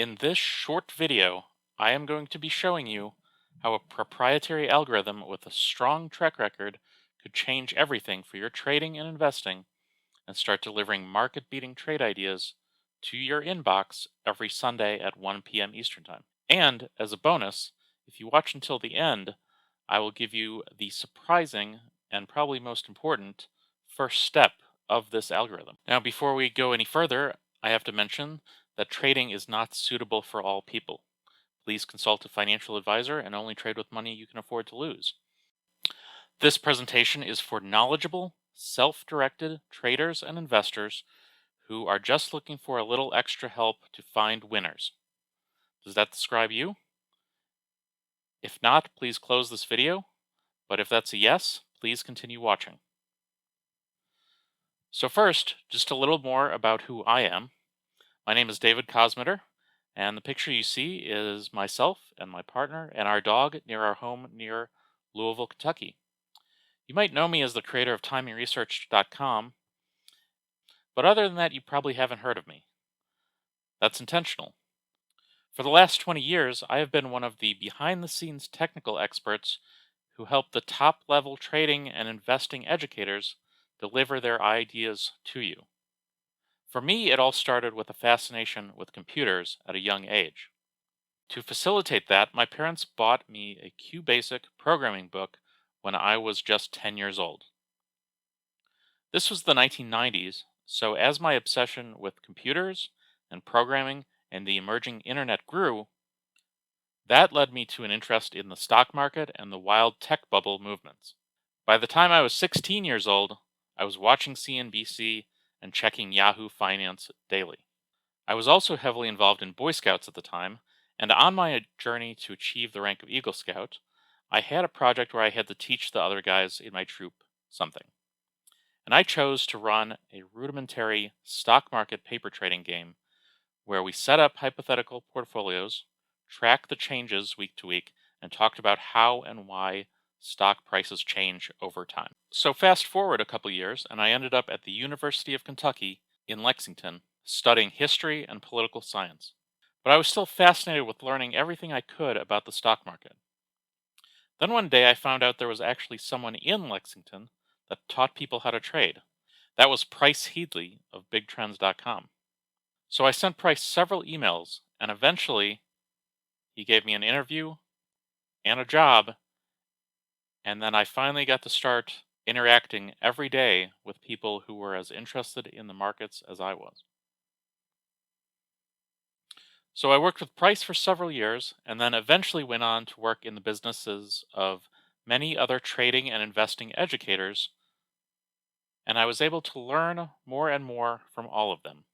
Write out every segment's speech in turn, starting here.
In this short video, I am going to be showing you how a proprietary algorithm with a strong track record could change everything for your trading and investing and start delivering market-beating trade ideas to your inbox every Sunday at 1 p.m. Eastern Time. And as a bonus, if you watch until the end, I will give you the surprising and probably most important first step of this algorithm. Now, before we go any further, I have to mention that trading is not suitable for all people. Please consult a financial advisor and only trade with money you can afford to lose. This presentation is for knowledgeable, self-directed traders and investors who are just looking for a little extra help to find winners. Does that describe you? If not, please close this video, but if that's a yes, please continue watching. So first, just a little more about who I am. My name is David Kosmeter, and the picture you see is myself and my partner and our dog near our home near Louisville, Kentucky. You might know me as the creator of TimingResearch.com, but other than that, you probably haven't heard of me. That's intentional. For the last 20 years, I have been one of the behind-the-scenes technical experts who help the top-level trading and investing educators deliver their ideas to you. For me, it all started with a fascination with computers at a young age. To facilitate that, my parents bought me a QBasic programming book when I was just 10 years old. This was the 1990s, so as my obsession with computers and programming and the emerging internet grew, that led me to an interest in the stock market and the wild tech bubble movements. By the time I was 16 years old, I was watching CNBC and checking Yahoo Finance daily. I was also heavily involved in Boy Scouts at the time, and on my journey to achieve the rank of Eagle Scout, I had a project where I had to teach the other guys in my troop something. And I chose to run a rudimentary stock market paper trading game where we set up hypothetical portfolios, tracked the changes week to week, and talked about how and why stock prices change over time. So fast forward a couple years, and I ended up at the University of Kentucky in Lexington studying history and political science. But I was still fascinated with learning everything I could about the stock market. Then one day I found out there was actually someone in Lexington that taught people how to trade. That was Price Headley of BigTrends.com. So I sent Price several emails, and eventually he gave me an interview and a job, and then I finally got to start interacting every day with people who were as interested in the markets as I was. So I worked with Price for several years, and then eventually went on to work in the businesses of many other trading and investing educators, and I was able to learn more and more from all of them.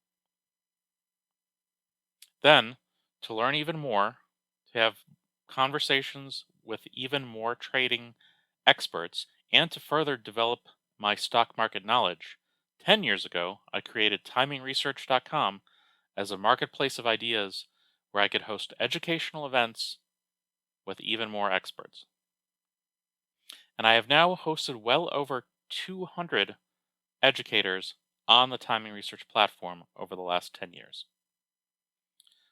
Then, to learn even more, to have conversations with even more trading experts, and to further develop my stock market knowledge, 10 years ago, I created TimingResearch.com as a marketplace of ideas where I could host educational events with even more experts. And I have now hosted well over 200 educators on the Timing Research platform over the last 10 years.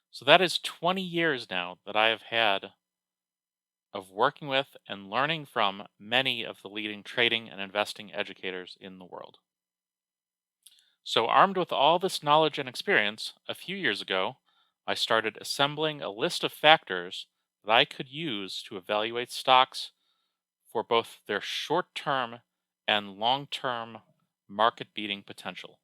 So that is 20 years now that I have had of working with and learning from many of the leading trading and investing educators in the world. So armed with all this knowledge and experience, a few years ago, I started assembling a list of factors that I could use to evaluate stocks for both their short-term and long-term market-beating potential.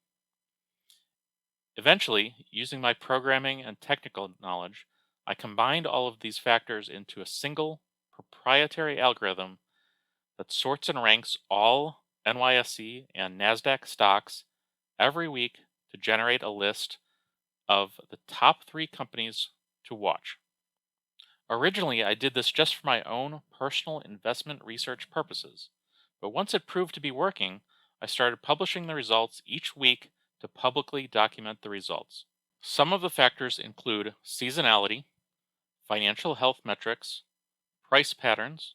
Eventually, using my programming and technical knowledge, I combined all of these factors into a single proprietary algorithm that sorts and ranks all NYSE and NASDAQ stocks every week to generate a list of the top 3 companies to watch. Originally, I did this just for my own personal investment research purposes, but once it proved to be working, I started publishing the results each week to publicly document the results. Some of the factors include seasonality, financial health metrics, price patterns,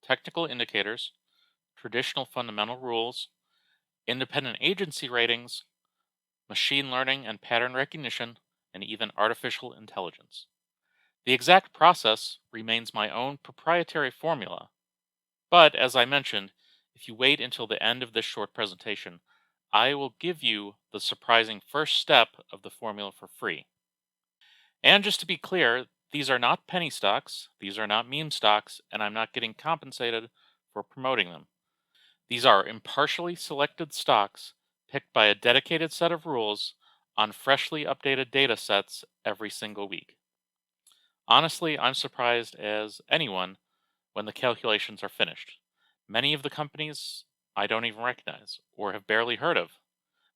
technical indicators, traditional fundamental rules, independent agency ratings, machine learning and pattern recognition, and even artificial intelligence. The exact process remains my own proprietary formula, but as I mentioned, if you wait until the end of this short presentation, I will give you the surprising first step of the formula for free. And just to be clear, these are not penny stocks, these are not meme stocks, and I'm not getting compensated for promoting them. These are impartially selected stocks picked by a dedicated set of rules on freshly updated data sets every single week. Honestly, I'm surprised as anyone when the calculations are finished. Many of the companies I don't even recognize or have barely heard of,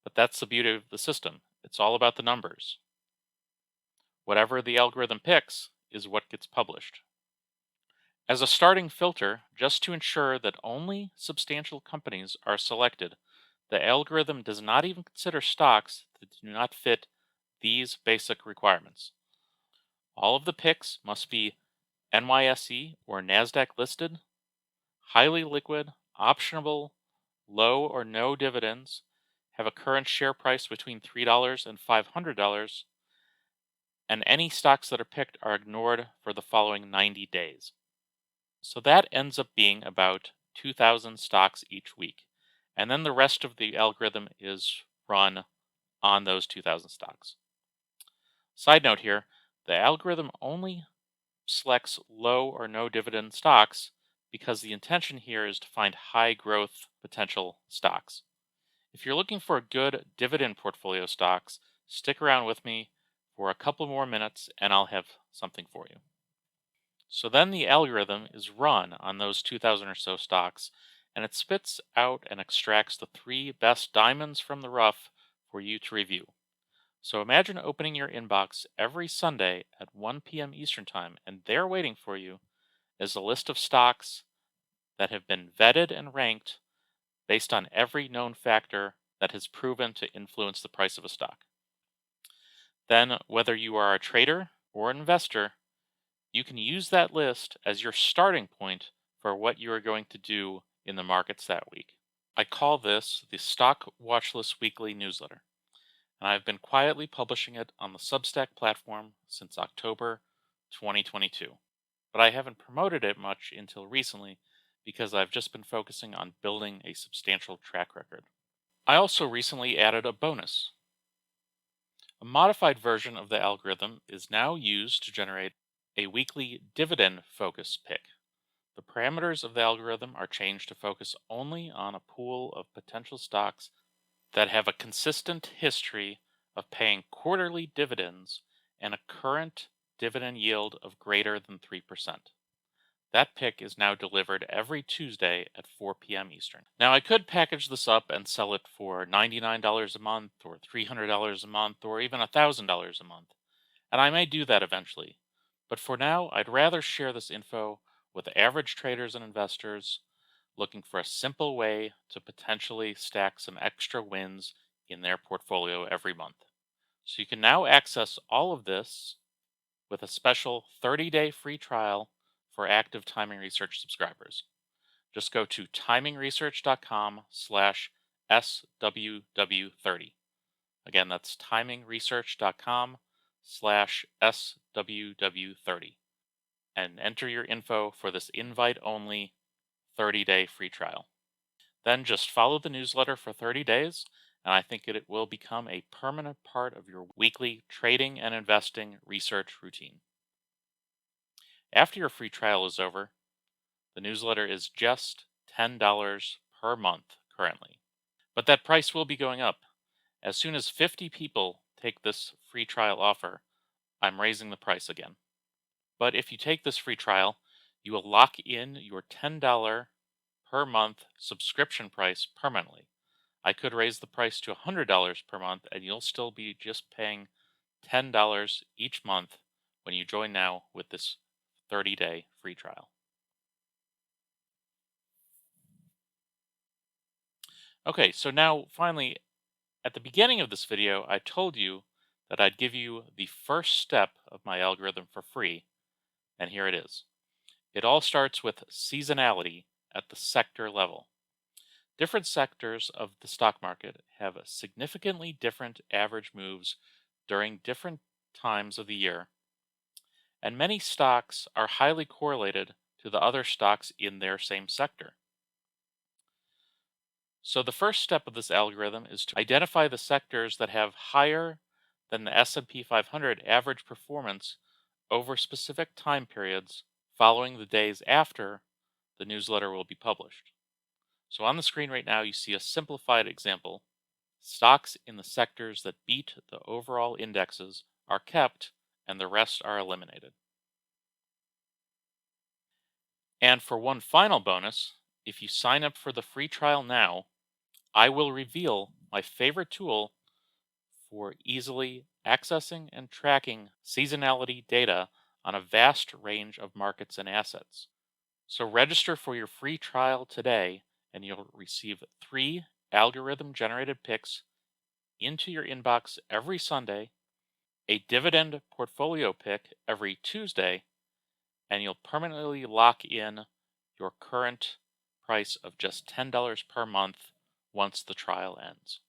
but that's the beauty of the system. It's all about the numbers. Whatever the algorithm picks is what gets published. As a starting filter, just to ensure that only substantial companies are selected, the algorithm does not even consider stocks that do not fit these basic requirements. All of the picks must be NYSE or NASDAQ listed, highly liquid, optionable, low or no dividends, have a current share price between $3 and $500, and any stocks that are picked are ignored for the following 90 days. So that ends up being about 2,000 stocks each week. And then the rest of the algorithm is run on those 2,000 stocks. Side note here, the algorithm only selects low or no dividend stocks because the intention here is to find high growth potential stocks. If you're looking for good dividend portfolio stocks, stick around with me for a couple more minutes and I'll have something for you. So then the algorithm is run on those 2,000 or so stocks, and it spits out and extracts the 3 best diamonds from the rough for you to review. So imagine opening your inbox every Sunday at 1 p.m. Eastern Time, and there waiting for you is a list of stocks that have been vetted and ranked based on every known factor that has proven to influence the price of a stock. Then, whether you are a trader or an investor, you can use that list as your starting point for what you are going to do in the markets that week. I call this the Stock Watchlist Weekly newsletter, and I've been quietly publishing it on the Substack platform since October 2022. But I haven't promoted it much until recently because I've just been focusing on building a substantial track record. I also recently added a bonus. A modified version of the algorithm is now used to generate a weekly dividend focus pick. The parameters of the algorithm are changed to focus only on a pool of potential stocks that have a consistent history of paying quarterly dividends and a current dividend yield of greater than 3%. That pick is now delivered every Tuesday at 4 p.m. Eastern. Now, I could package this up and sell it for $99 a month or $300 a month or even $1,000 a month, and I may do that eventually. But for now, I'd rather share this info with average traders and investors looking for a simple way to potentially stack some extra wins in their portfolio every month. So you can now access all of this with a special 30-day free trial for active Timing Research subscribers. Just go to TimingResearch.com/SWW30. Again, that's TimingResearch.com/SWW30. And enter your info for this invite-only 30-day free trial. Then just follow the newsletter for 30 days, and I think it will become a permanent part of your weekly trading and investing research routine. After your free trial is over, the newsletter is just $10 per month currently. But that price will be going up. As soon as 50 people take this free trial offer, I'm raising the price again. But if you take this free trial, you will lock in your $10 per month subscription price permanently. I could raise the price to $100 per month, and you'll still be just paying $10 each month when you join now with this 30-day free trial. Okay, so now finally, at the beginning of this video, I told you that I'd give you the first step of my algorithm for free, and here it is. It all starts with seasonality at the sector level. Different sectors of the stock market have significantly different average moves during different times of the year, and many stocks are highly correlated to the other stocks in their same sector. So the first step of this algorithm is to identify the sectors that have higher than the S&P 500 average performance over specific time periods following the days after the newsletter will be published. So on the screen right now, you see a simplified example. Stocks in the sectors that beat the overall indexes are kept and the rest are eliminated. And for one final bonus, if you sign up for the free trial now, I will reveal my favorite tool for easily accessing and tracking seasonality data on a vast range of markets and assets. So register for your free trial today and you'll receive 3 algorithm generated picks into your inbox every Sunday, a dividend portfolio pick every Tuesday, and you'll permanently lock in your current price of just $10 per month once the trial ends.